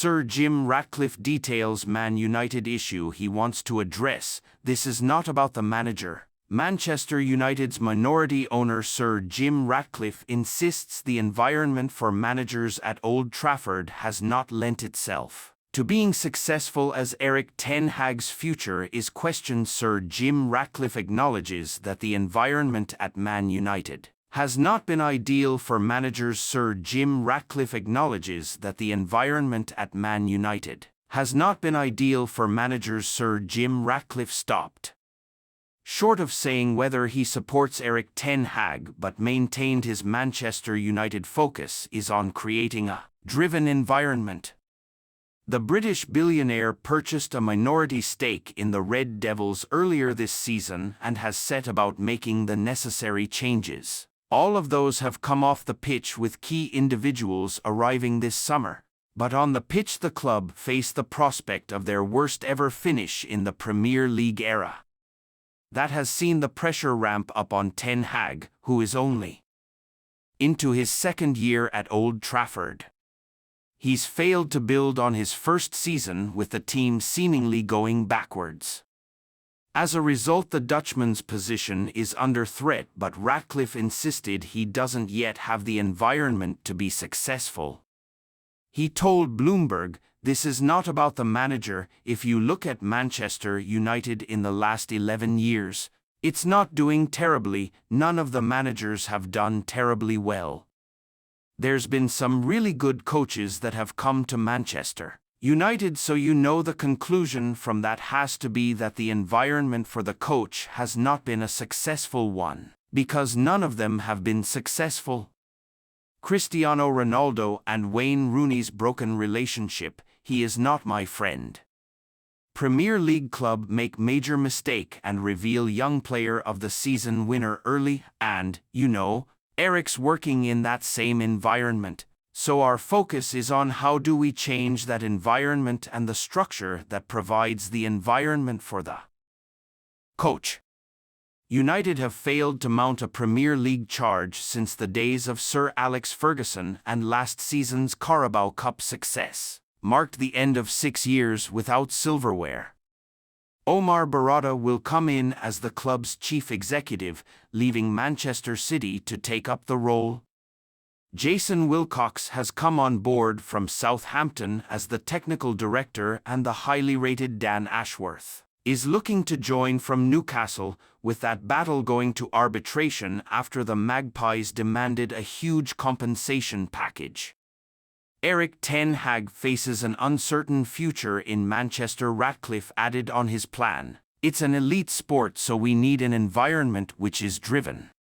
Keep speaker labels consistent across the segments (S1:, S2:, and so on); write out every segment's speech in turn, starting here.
S1: Sir Jim Ratcliffe details Man United issue he wants to address. This is not about the manager. Manchester United's minority owner Sir Jim Ratcliffe insists the environment for managers at Old Trafford has not lent itself to being successful as Erik ten Hag's future is questioned. Sir Jim Ratcliffe acknowledges that the environment at Man United has not been ideal for managers. Sir Jim Ratcliffe acknowledges that the environment at Man United has not been ideal for managers. Sir Jim Ratcliffe stopped short of saying whether he supports Erik ten Hag, but maintained his Manchester United focus is on creating a driven environment. The British billionaire purchased a minority stake in the Red Devils earlier this season and has set about making the necessary changes. All of those have come off the pitch with key individuals arriving this summer. But on the pitch the club face the prospect of their worst ever finish in the Premier League era. That has seen the pressure ramp up on Ten Hag, who is only into his second year at Old Trafford. He's failed to build on his first season with the team seemingly going backwards. As a result, the Dutchman's position is under threat, but Ratcliffe insisted he doesn't yet have the environment to be successful. He told Bloomberg, "This is not about the manager. If you look at Manchester United in the last 11 years, it's not doing terribly. None of the managers have done terribly well. There's been some really good coaches that have come to Manchester United, so you know the conclusion from that has to be that the environment for the coach has not been a successful one, because none of them have been successful." Cristiano Ronaldo and Wayne Rooney's broken relationship. He is not my friend. Premier League club make major mistake and reveal young player of the season winner early, and, Erik's working in that same environment, so our focus is on how do we change that environment and the structure that provides the environment for the coach. United have failed to mount a Premier League charge since the days of Sir Alex Ferguson, and last season's Carabao Cup success marked the end of 6 years without silverware. Omar Barada will come in as the club's chief executive, leaving Manchester City to take up the role. Jason Wilcox has come on board from Southampton as the technical director, and the highly rated Dan Ashworth is looking to join from Newcastle, with that battle going to arbitration after the Magpies demanded a huge compensation package. Erik ten Hag faces an uncertain future in Manchester. Ratcliffe added on his plan, "It's an elite sport, so we need an environment which is driven.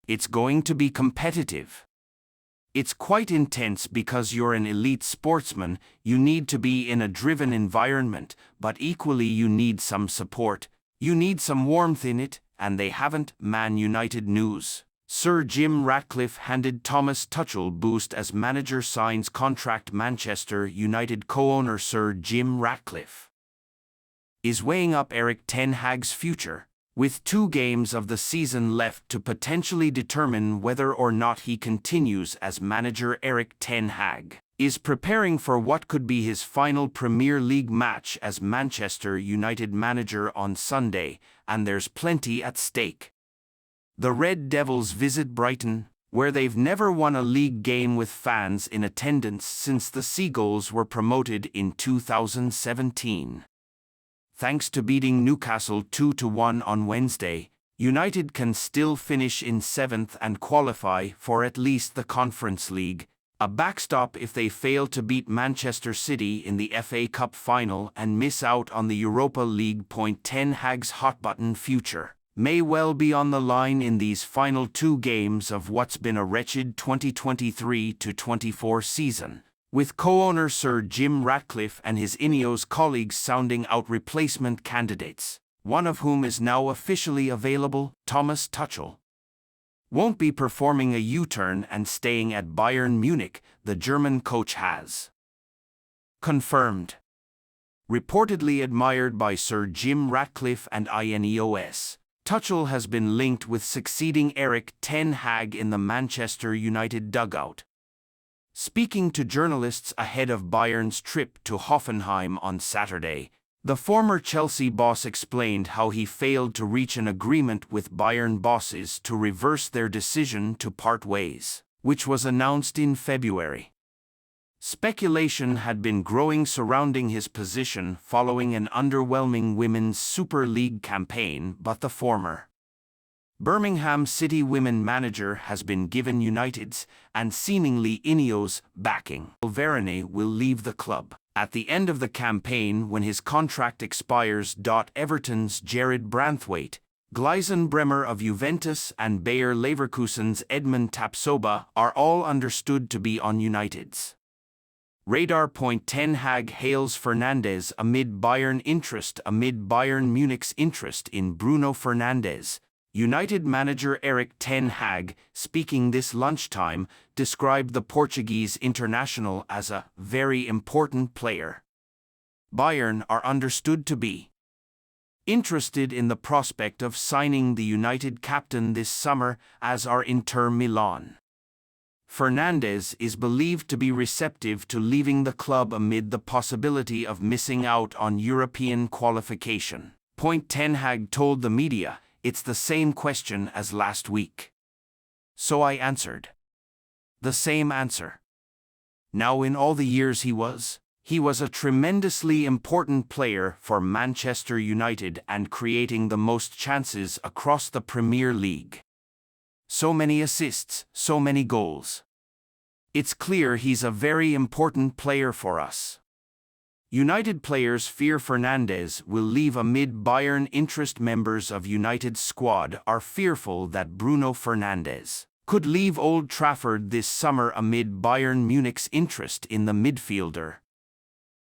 S1: It's going to be competitive. It's quite intense because you're an elite sportsman, you need to be in a driven environment, but equally you need some support, you need some warmth in it, and they haven't." Man United news. Sir Jim Ratcliffe handed Thomas Tuchel boost as manager signs contract. Manchester United co-owner Sir Jim Ratcliffe is weighing up Erik ten Hag's future, with 2 games of the season left to potentially determine whether or not he continues as manager. Erik ten Hag is preparing for what could be his final Premier League match as Manchester United manager on Sunday, and there's plenty at stake. The Red Devils visit Brighton, where they've never won a league game with fans in attendance since the Seagulls were promoted in 2017. Thanks to beating Newcastle 2-1 on Wednesday, United can still finish in 7th and qualify for at least the Conference League, a backstop if they fail to beat Manchester City in the FA Cup final and miss out on the Europa League. Ten Hag's hot-button future may well be on the line in these final 2 games of what's been a wretched 2023-24 season, with co-owner Sir Jim Ratcliffe and his Ineos colleagues sounding out replacement candidates, one of whom is now officially available. Thomas Tuchel won't be performing a U-turn and staying at Bayern Munich, the German coach has confirmed. Reportedly admired by Sir Jim Ratcliffe and Ineos, Tuchel has been linked with succeeding Erik ten Hag in the Manchester United dugout. Speaking to journalists ahead of Bayern's trip to Hoffenheim on Saturday, the former Chelsea boss explained how he failed to reach an agreement with Bayern bosses to reverse their decision to part ways, which was announced in February. Speculation had been growing surrounding his position following an underwhelming Women's Super League campaign, but the former Birmingham City women manager has been given United's and seemingly Ineos backing. Verane will leave the club at the end of the campaign when his contract expires. Everton's Jared Branthwaite, Gleisen Bremer of Juventus and Bayer Leverkusen's Edmund Tapsoba are all understood to be on United's radar. Ten Hag hails Fernandes amid Bayern Munich's interest in Bruno Fernandes. United manager Erik ten Hag, speaking this lunchtime, described the Portuguese international as a very important player. Bayern are understood to be interested in the prospect of signing the United captain this summer, as are Inter Milan. Fernandes is believed to be receptive to leaving the club amid the possibility of missing out on European qualification. Ten Hag told the media, "It's the same question as last week. So I answered the same answer. Now in all the years he was a tremendously important player for Manchester United and creating the most chances across the Premier League. So many assists, so many goals. It's clear he's a very important player for us." United players fear Fernandes will leave amid Bayern interest. Members of United's squad are fearful that Bruno Fernandes could leave Old Trafford this summer amid Bayern Munich's interest in the midfielder.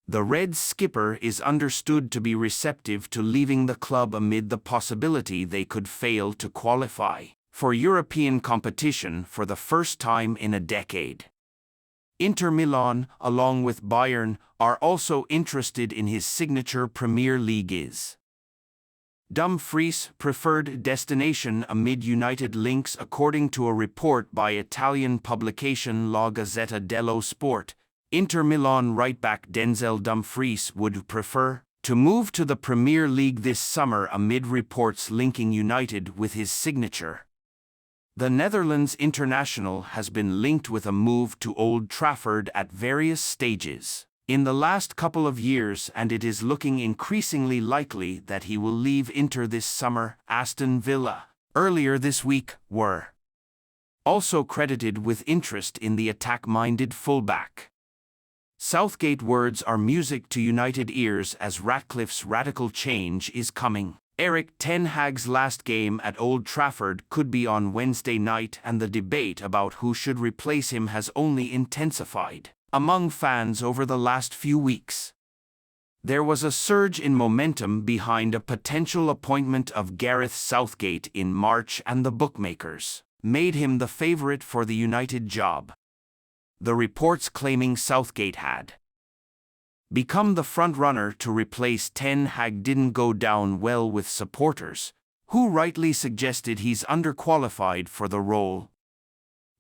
S1: The Reds skipper is understood to be receptive to leaving the club amid the possibility they could fail to qualify for European competition for the first time in a decade. Inter Milan, along with Bayern, are also interested in his signature Premier League Dumfries' preferred destination amid United links. According to a report by Italian publication La Gazzetta dello Sport, Inter Milan right-back Denzel Dumfries would prefer to move to the Premier League this summer amid reports linking United with his signature. The Netherlands international has been linked with a move to Old Trafford at various stages in the last couple of years, and it is looking increasingly likely that he will leave Inter this summer. Aston Villa, earlier this week, were also credited with interest in the attack-minded fullback. Southgate words are music to United ears as Ratcliffe's radical change is coming. Erik ten Hag's last game at Old Trafford could be on Wednesday night, and the debate about who should replace him has only intensified among fans over the last few weeks. There was a surge in momentum behind a potential appointment of Gareth Southgate in March, and the bookmakers made him the favorite for the United job. The reports claiming Southgate had become the front-runner to replace ten Hag didn't go down well with supporters, who rightly suggested he's underqualified for the role.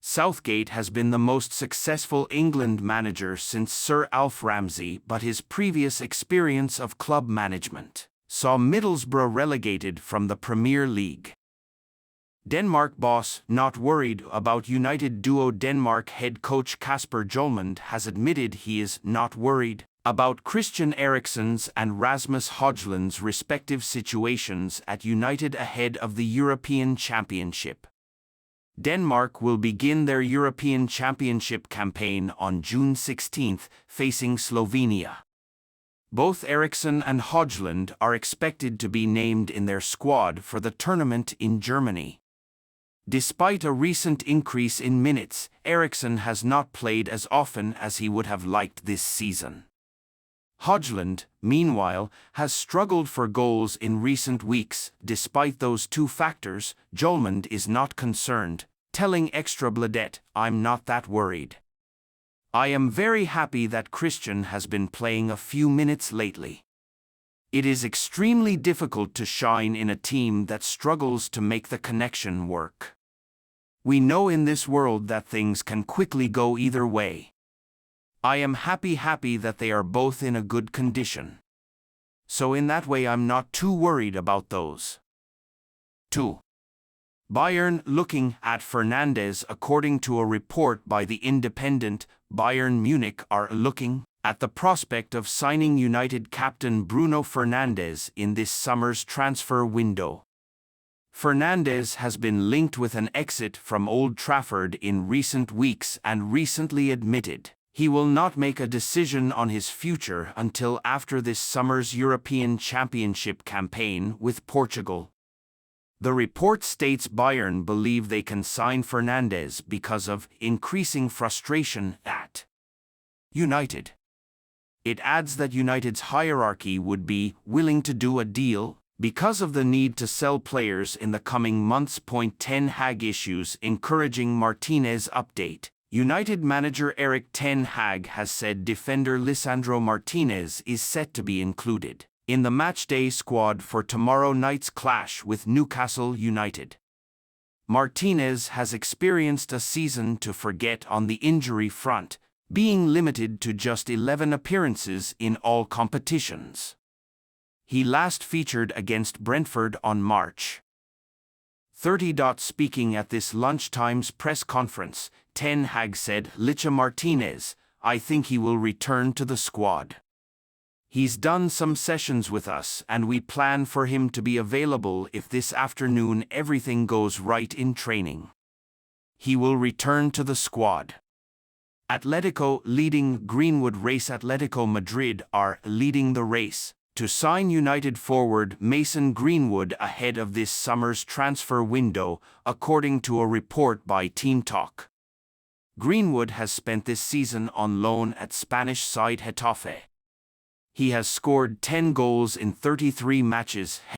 S1: Southgate has been the most successful England manager since Sir Alf Ramsey, but his previous experience of club management saw Middlesbrough relegated from the Premier League. Denmark boss not worried about United duo. Denmark head coach Kasper Hjulmand has admitted he is not worried about Christian Eriksen's and Rasmus Højlund's respective situations at United ahead of the European Championship. Denmark will begin their European Championship campaign on June 16, facing Slovenia. Both Eriksen and Højlund are expected to be named in their squad for the tournament in Germany. Despite a recent increase in minutes, Eriksen has not played as often as he would have liked this season. Højlund, meanwhile, has struggled for goals in recent weeks. Despite those two factors, Hjulmand is not concerned, telling Ekstrabladet, "I'm not that worried. I am very happy that Christian has been playing a few minutes lately. It is extremely difficult to shine in a team that struggles to make the connection work. We know in this world that things can quickly go either way." I am happy that they are both in a good condition. So in that way I'm not too worried about those. 2. Bayern looking at Fernandes. According to a report by the Independent, Bayern Munich are looking at the prospect of signing United captain Bruno Fernandes in this summer's transfer window. Fernandes has been linked with an exit from Old Trafford in recent weeks and recently admitted he will not make a decision on his future until after this summer's European Championship campaign with Portugal. The report states Bayern believe they can sign Fernandes because of increasing frustration at United. It adds that United's hierarchy would be willing to do a deal because of the need to sell players in the coming months. Ten Hag issues encouraging Martinez update. United manager Erik ten Hag has said defender Lisandro Martinez is set to be included in the matchday squad for tomorrow night's clash with Newcastle United. Martinez has experienced a season to forget on the injury front, being limited to just 11 appearances in all competitions. He last featured against Brentford on March 30. Speaking at this lunchtime's press conference, Ten Hag said, Licha Martinez, I think he will return to the squad. He's done some sessions with us and we plan for him to be available if this afternoon everything goes right in training. He will return to the squad. Atletico leading Greenwood race. Atletico Madrid are leading the race to sign United forward Mason Greenwood ahead of this summer's transfer window, according to a report by Team Talk. Greenwood has spent this season on loan at Spanish side Getafe. He has scored 10 goals in 33 matches.